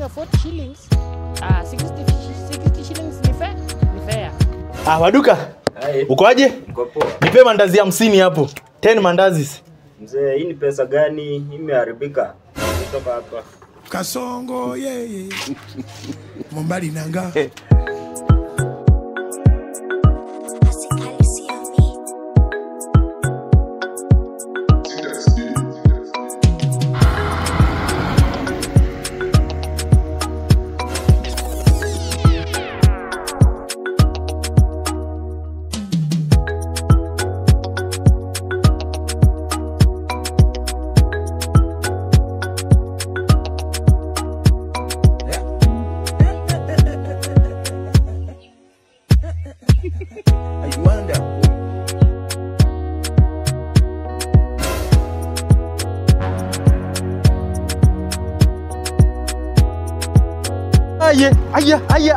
me 40 shillings. 60 shillings ni fair? Ni fair. Waduka. Uko aje? Niko poa. Nipe mandazi 50 hapo. 10 mandazi. Mzee, hii ni pesa gani? Imeharibika. Kutoka hapa. Kasongo yeye. Mombali nanga.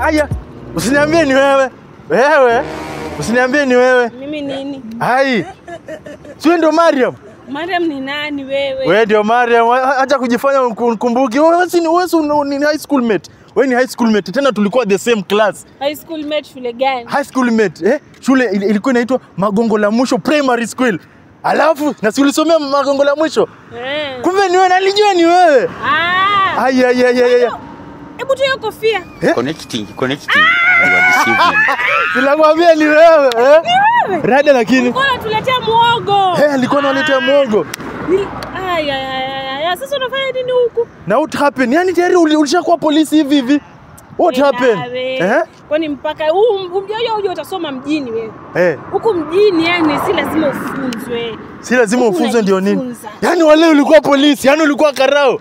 Aya. Usiniambie ni wewe. Wewe. Usiniambie ni wewe. Mimi nini? Hai. Sio ndo Mariam? Mariam ni nani wewe? Wewe ndio Mariam. Acha kujifanya ukumbuki. Wewe ni high school mate. Wewe ni high school mate. Tena tulikuwa the same class. High school mate shule gani? High school mate. Shule ilikuwa inaitwa Magongo la Mwisho Primary School. Alafu na si ulisomea Magongo la Mwisho? Kumbe ni wewe, nalijua ni wewe. Aya. Hebu tu hiyo kofia. Connecting. Nilikwambia ni wewe, Ni wewe? Rada lakini. Ulikuwa unatuletea muogo. Alikuwa analetea muogo. Sasa unafanya nini huku? Na what happened? Yaani tayari ulishakuwa polisi hivi. What happened? Kwani mpaka uje utasoma mjini wewe? Huku mjini yani si lazima ufunzwe. Si lazima ufunzwe ndio nini? Yaani wale ulikuwa polisi, yaani ulikuwa karao.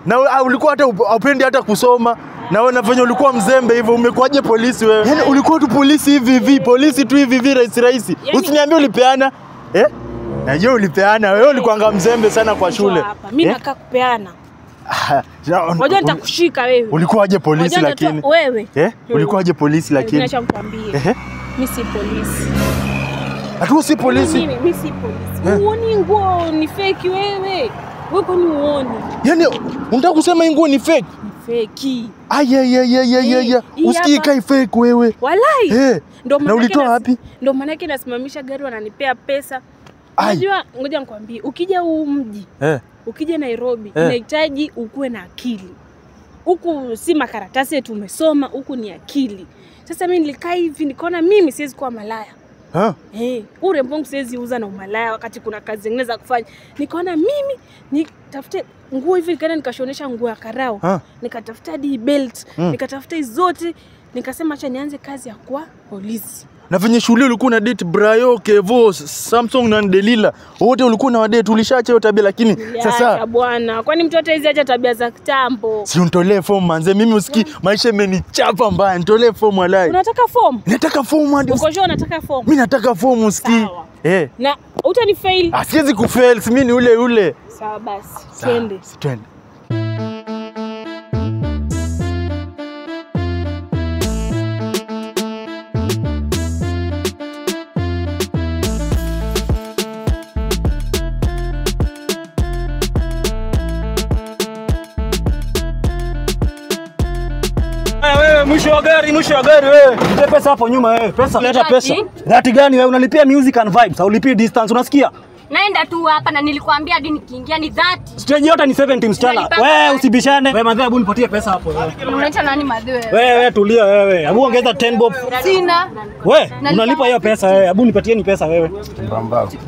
Na ulikuwa hata upendi hata kusoma. Na wewe unafanya ulikuwa mzembe hivyo, umekuaje polisi wewe? Yaani ulikuwa tu polisi hivi, polisi tu hivi rahisi. Usiniambie ulipeana. Najua ulipeana. Wewe ulikuwa mzembe sana kwa shule. Mimi nakaa kupeana. Ngoja nitakushika wewe. Ulikuwaje polisi lakini? Wewe. Ulikuwaje polisi lakini? Acha nikwambie. Mimi si polisi. Atu si polisi? Mimi si polisi. Uoni nguo ni fake wewe. Wewe kwani uoni? Yaani unataka kusema nguo ni fake? Ni fake. Aya. Usikii kai fake wewe. Walai. Na ulitoa wapi? Ndio maana yake nasimamisha gari wananipea pesa. Unajua ngoja nikwambie, ukija huu mji, ukija Nairobi, unahitaji ukue na akili. Huku si makaratasi tumesoma, huku ni akili. Sasa mimi nilikaa hivi nikaona mimi siwezi kuwa malaya. Urembo wangu siwezi uza na umalaya wakati kuna kazi zingine za kufanya. Nikaona mimi nitafute nguo hivi, nikaenda nikashonesha nguo ya karao. Nikatafuta belt, nikatafuta zote, nikasema acha nianze kazi ya kuwa polisi. Na venye shule ulikuwa na date Brayo, Kevo, Samsung na Delila. Wote ulikuwa na wadate, ulishaacha hiyo tabia lakini sasa bwana, kwani mtoto hizi acha tabia za kitambo? Si unitolee form manze, mimi usiki maisha imenichapa mbaya, nitolee form walai. Unataka form? Nataka form hadi. Uko sure unataka form? Mimi nataka form usiki. Na utani fail? Siwezi kufail, mimi ni ule. Sawa basi, twende. Twende. Mwisho wa gari wewe. Nipe pesa hapo nyuma wewe. Leta pesa. Rati gani wewe? Unalipia music and vibes, ulipia distance, unasikia? Naenda tu hapa na nilikwambia hadi nikiingia ni 30. Stage yote ni 70 msichana. Wewe usibishane. Wewe madhe, hebu nipatie pesa hapo wewe. Unaita nani madhe wewe? Wewe tulia wewe. Hebu ongeza 10 bob. Sina. Wewe unalipa hiyo pesa wewe. Hebu nipatie ni pesa wewe.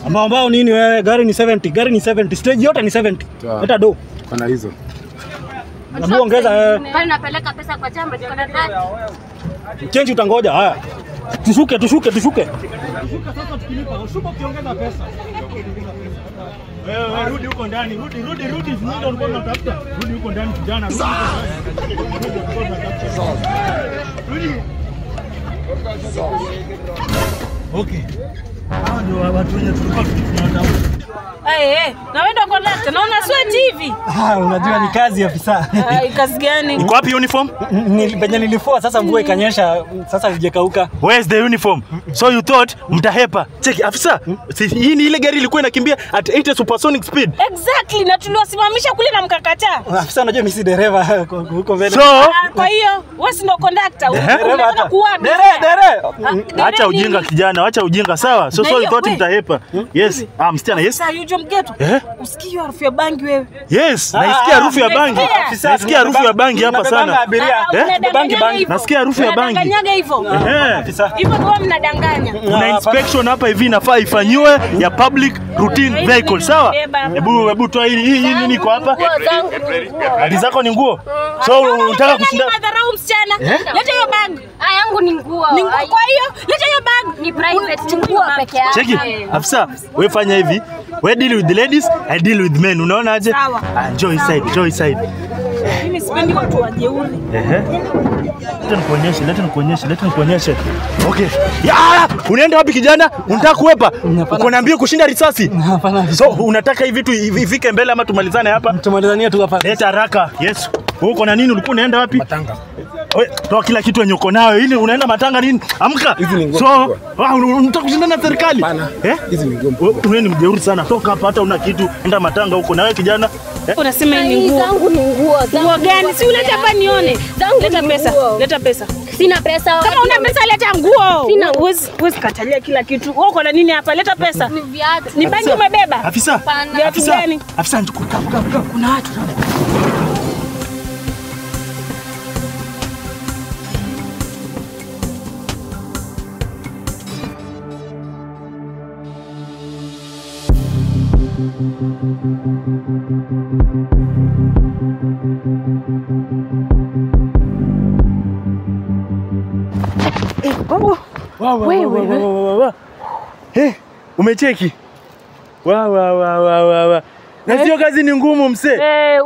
Mbao nini wewe? Gari ni 70. Stage yote ni 70. Leta do. Kana hizo. Hebu ongeza wewe. Bali napeleka pesa kwa chamba niko na 30. Change utangoja. Haya. Tushuke. Tushuke sasa tukilipa. Ushuka ukiongeza pesa. Wewe rudi huko ndani. Rudi. Ndio ulikuwa unatafuta. Rudi huko ndani kijana. Rudi. Okay. ndio watu wenye tulikuwa tunatafuta. Na wewe ndo conductor, naona sweat hivi. Unajua ni kazi afisa. Kazi gani? Iko wapi uniform? Penye nilifua sasa mvua ikanyesha sasa haijakauka. Where's the uniform? So you thought mtahepa. Check afisa. Hii ni ile gari ilikuwa inakimbia at 80 supersonic speed. Exactly, na tuliwasimamisha kule na mkakataa. Afisa unajua mimi si dereva huko mbele. So kwa hiyo wewe si ndo conductor. Unataka kuwapi? Dere. Acha ujinga kijana, acha ujinga sawa. So you thought mtahepa. Yes. Msichana yes. Sasa yujo mgeto. Usikii harufu ya bangi wewe? Yes, naisikia harufu ya bangi. Nasikia harufu ya bangi hapa sana. Bangi. Nasikia harufu ya bangi. Mnadanganyaga hivyo. Afisa. Hivyo ndio mnadanganya. Kuna inspection hapa hivi inafaa ifanywe ya public routine vehicle, sawa? Hebu toa hii nini iko hapa? Hadi zako ni nguo. So unataka kushinda madharau msichana. Leta hiyo bag. Yangu ni nguo. Ni nguo, kwa hiyo leta hiyo bag. Ni private nguo peke yake. Cheki. Afisa, wewe fanya hivi. We deal with the ladies, I deal with men. Unaona aje? Enjoy side. Mimi sipendi watu wajeuri. Leta nikuonyeshe. Okay. Unaenda wapi kijana? Unataka kuepa? Uko na mbio kushinda risasi? Hapana. So unataka hivi vitu ifike mbele ama tumalizane hapa? Tumalizanie tu hapa. Leta haraka. Yes. Uko na nini? Ulikuwa unaenda wapi? Matanga. Wewe toa kila kitu yenye uko nayo. Ili unaenda matanga nini? Amka. So, unataka kushindana na serikali? Hizi ni nguo. Wewe ni mjeuri sana. Toka hapa hata una kitu. Enda matanga huko na wewe kijana. Unasema ni nguo. Zangu ni nguo. Nguo gani? Si uleta hapa nione. Leta pesa. Sina pesa. Kama una pesa leta nguo. Sina. Huwezi katalia kila kitu. Wewe uko na nini hapa? Leta pesa. Ni viatu. Ni bangi umebeba? Afisa. Viatu gani? Afisa kuna watu. Umecheki? Na sio kazi ni ngumu mse.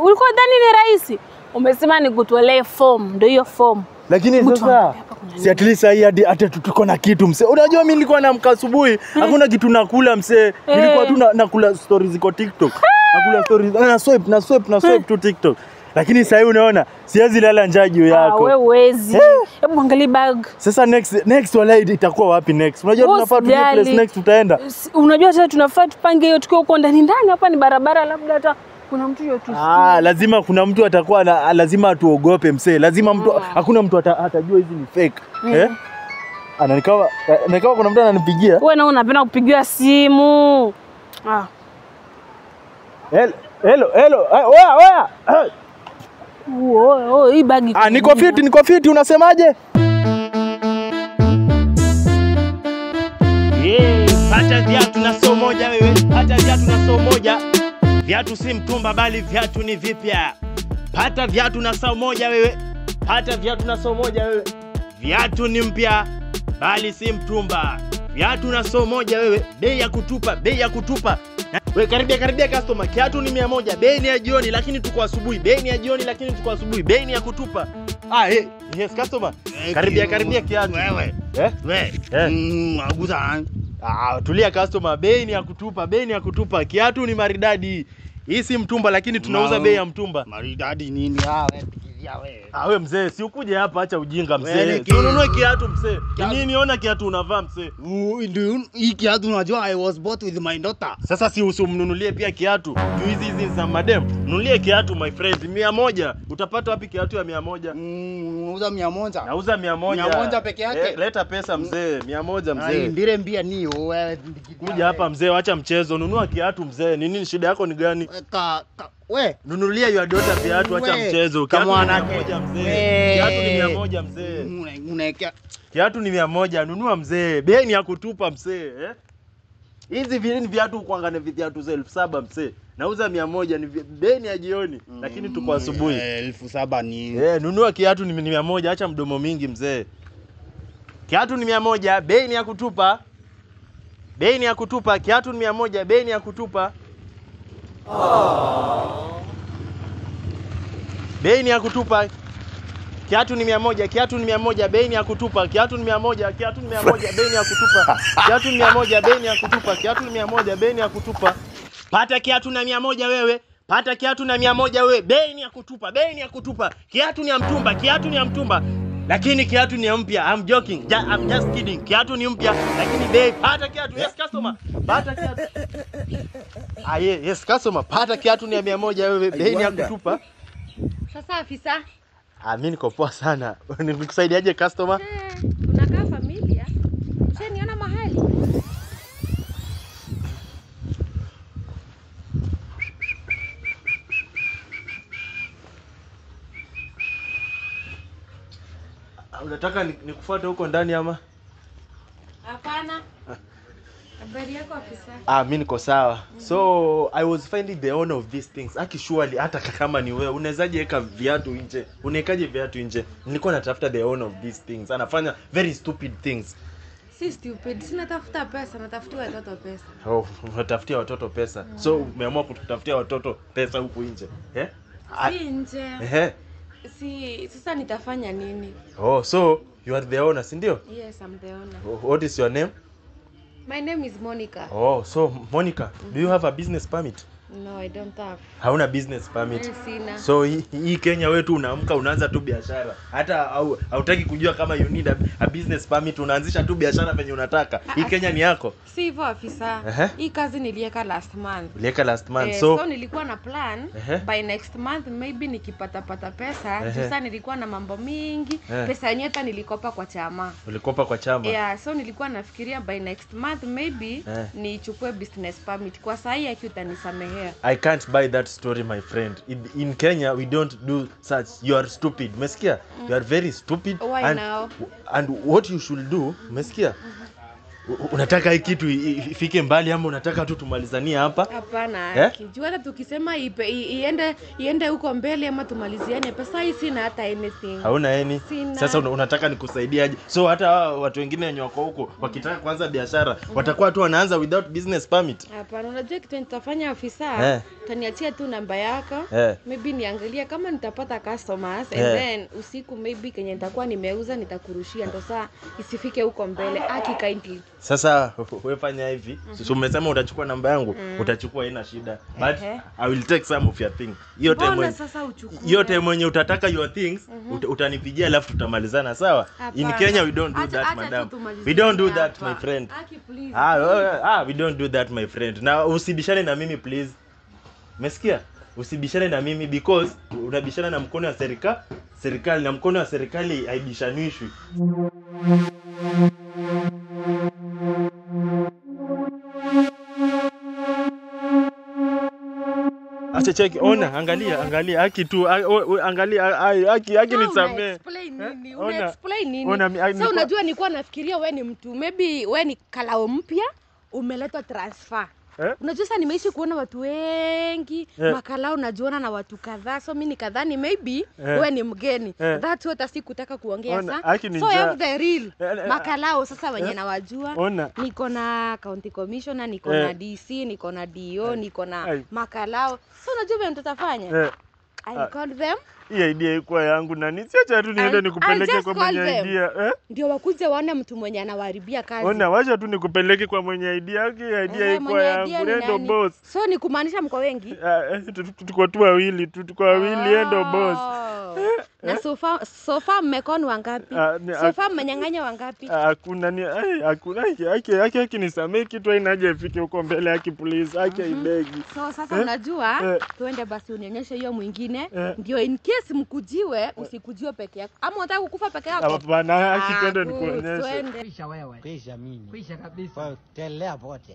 Ulikuwa dhani ni rahisi? Umesema nikutolee form, ndio hiyo form. Lakini sasa si at least hata tuko na kitu mse. Unajua mimi nilikuwa naamka asubuhi, hakuna kitu nakula mse. Nilikuwa tu nakula stories ziko TikTok. Nakula stories na swipe tu TikTok. Lakini sasa hivi unaona siwezi lala njaa juu yako. Wewe huwezi. Hebu angalia bag. Sasa next wala itakuwa wapi next? Unajua tunafaa tujue place next tutaenda. Unajua sasa tunafaa tupange hiyo tukio huko ndani hapa ni barabara labda hata kuna mtu yote. Lazima kuna mtu atakuwa lazima atuogope mse. Lazima mtu hakuna mtu atajua hizi ni fake. Nikawa kuna mtu ananipigia. Wewe na unapenda kupigiwa simu. Hello. Oya. Hii bagi. Niko fit unasemaje? Pata viatu na soo moja wewe. Pata viatu na soo moja. Viatu si mtumba bali viatu ni vipya. Pata viatu na soo moja wewe. Viatu ni mpya bali si mtumba. Viatu na soo moja wewe. Bei ya kutupa. Wewe karibia customer. Kiatu ni 100. Bei ni ya jioni lakini tuko asubuhi. Bei ni ya kutupa. Yes customer. Karibia kiatu. Wewe. Aguza. Tulia customer. Bei ni ya kutupa. Kiatu ni maridadi. Hii si mtumba lakini tunauza bei ya mtumba. Maridadi nini wewe? Wewe mzee, si ukuje hapa acha ujinga mzee. Ununue kiatu mzee. Nini ona kiatu unavaa mzee? Hii kiatu unajua I was bought with my daughter. Sasa si usimnunulie pia kiatu. Juu hizi za madem. Nunulie kiatu my friends 100. Utapata wapi kiatu ya 100? Unauza 100. Nauza 100. 100 peke yake. Leta pesa mzee, 100 mzee. Ndire mbia ni wewe. Kuja hapa mzee, acha mchezo. Nunua kiatu mzee. Nini shida yako ni gani? We, nunulia your daughter viatu, acha mchezo. Kiatu ni 100 mzee. Kiatu ni 100 mzee. Unaekea kiatu ni 100, nunua mzee. Bei ni ya kutupa mzee, Hizi viatu kuangana viatu za 7,000 mzee. Nauza 100 ni bei ni ya jioni, lakini tuko asubuhi. 7,000 ni. Nunua kiatu ni 100, acha mdomo mingi mzee. Kiatu ni 100, bei ni ya kutupa. Kiatu ni 100, bei ni ya kutupa. Bei ni ya kutupa. Kiatu ni 100, kiatu ni 100, bei ni ya kutupa. Kiatu ni 100, kiatu ni 100, bei ni ya kutupa. Kiatu ni 100, bei ni ya kutupa. Kiatu ni 100, bei ni ya kutupa. Pata kiatu na 100 wewe. Pata kiatu na 100 wewe. Bei ni ya kutupa, bei ni ya kutupa. Kiatu ni ya mtumba, kiatu ni ya mtumba. Lakini kiatu ni mpya. I'm joking. I'm just kidding. Kiatu ni mpya, lakini bei. Pata kiatu. Yes customer. Pata kiatu. Yes customer. Pata kiatu ni ya 100 wewe. Bei ni ya kutupa. Sasa afisa. Mimi niko poa sana. Nikusaidiaje customer? Unakaa familia? Ushaniona mahali? Unataka nikufuate huko ndani ama? Hapana. Habari yako afisa? Mimi niko sawa. So I was finding the owner of these things. Surely hata kama ni wewe unawezaje weka viatu nje? Unaekaje viatu nje? Nilikuwa natafuta the owner of these things. Anafanya very stupid things. Si stupid. Sina tafuta pesa, natafutia watoto pesa. Unatafutia watoto pesa. So umeamua kututafutia watoto pesa huku nje. Si nje. Si sasa nitafanya nini? So you are the owner, si ndio? Yes, I'm the owner. What is your name? My name is Monica. So Monica, do you have a business permit? No, I don't have. Hauna business permit? Sina. So hii Kenya wetu unaamka unaanza tu biashara. Hata hautaki kujua kama you need a business permit, unaanzisha tu biashara penye unataka. Hii Kenya ni yako. Si hivyo afisa. Hii kazi niliweka last month. Uliweka last month. So nilikuwa na plan by next month maybe nikipata pesa. Sasa nilikuwa na mambo mingi. Pesa yenyewe hata nilikopa kwa chama. Ulikopa kwa chama? So nilikuwa nafikiria by next month maybe nichukue business permit. Kwa saa hii utanisamehe. I can't buy that story, my friend. In Kenya, we don't do such. You are stupid. Meskia, you are very stupid. Why now? And what you should do, Meskia, unataka hii kitu ifike mbali ama unataka tu tumalizanie hapa? Hapana. Kijua hata tukisema iende huko mbele ama tumaliziane pesa hii sina hata anything. Hauna any? Sasa unataka nikusaidie aje? So hata watu wengine wenye wako huko wakitaka kuanza biashara watakuwa tu wanaanza without business permit. Hapana, unajua kitu nitafanya afisa, utaniachia tu namba yako. Maybe niangalia kama nitapata customers and then usiku maybe kenye nitakuwa nimeuza nitakurushia ndo saa isifike huko mbele. Kindly. Sasa wewe fanya hivi. So umesema utachukua namba yangu, utachukua haina shida. But I will take some of your things. Hiyo time mwenye utataka your things, utanipigia alafu tutamalizana, sawa? In Kenya we don't do that, madam. We don't do that, my friend. We don't do that, my friend. Na usibishane na mimi please. Umesikia? Usibishane na mimi because unabishana na mkono wa serikali na mkono wa serikali haibishanishwi. Acha cheki, ona, angalia haki tu, angalia haki nisamee. Explain nini? So unajua nilikuwa nafikiria wewe ni mtu, maybe wewe ni kalao mpya umeletwa transfer. Unajua sasa nimeishi kuona watu wengi, makalao unajiona na watu kadhaa. So mimi nikadhani maybe wewe ni mgeni. That's what sikutaka kuongea sasa. So I have the real makalao sasa wenye nawajua. Niko na county commissioner, niko na DC, niko na DO, niko na makalao. So unajua vile mtatafanya? I called them. Hii idea iko yangu na nisiacha tu niende nikupeleke kwa mwenye idea. Ndio wakuje waone mtu mwenye anawaharibia kazi. Ona, wacha tu nikupeleke kwa mwenye idea yake, idea iko yangu, ndio boss. So ni kumaanisha mko wengi? Tuko tu wawili, ndio boss. Na sofa mmekoni wangapi? Sofa mmenyang'anya wangapi? Hakuna haki nisamee kitu hainaje ifike huko mbele yake please, haki haibegi. So sasa unajua tuende basi unionyeshe hiyo mwingine ndio in case mkujiwe usikujiwe peke yako. Ama unataka kukufa peke yako? Hapana, haki twende nikuonyeshe. Twende. Kwisha wewe. Kwisha mimi. Kwisha kabisa. Telea pote.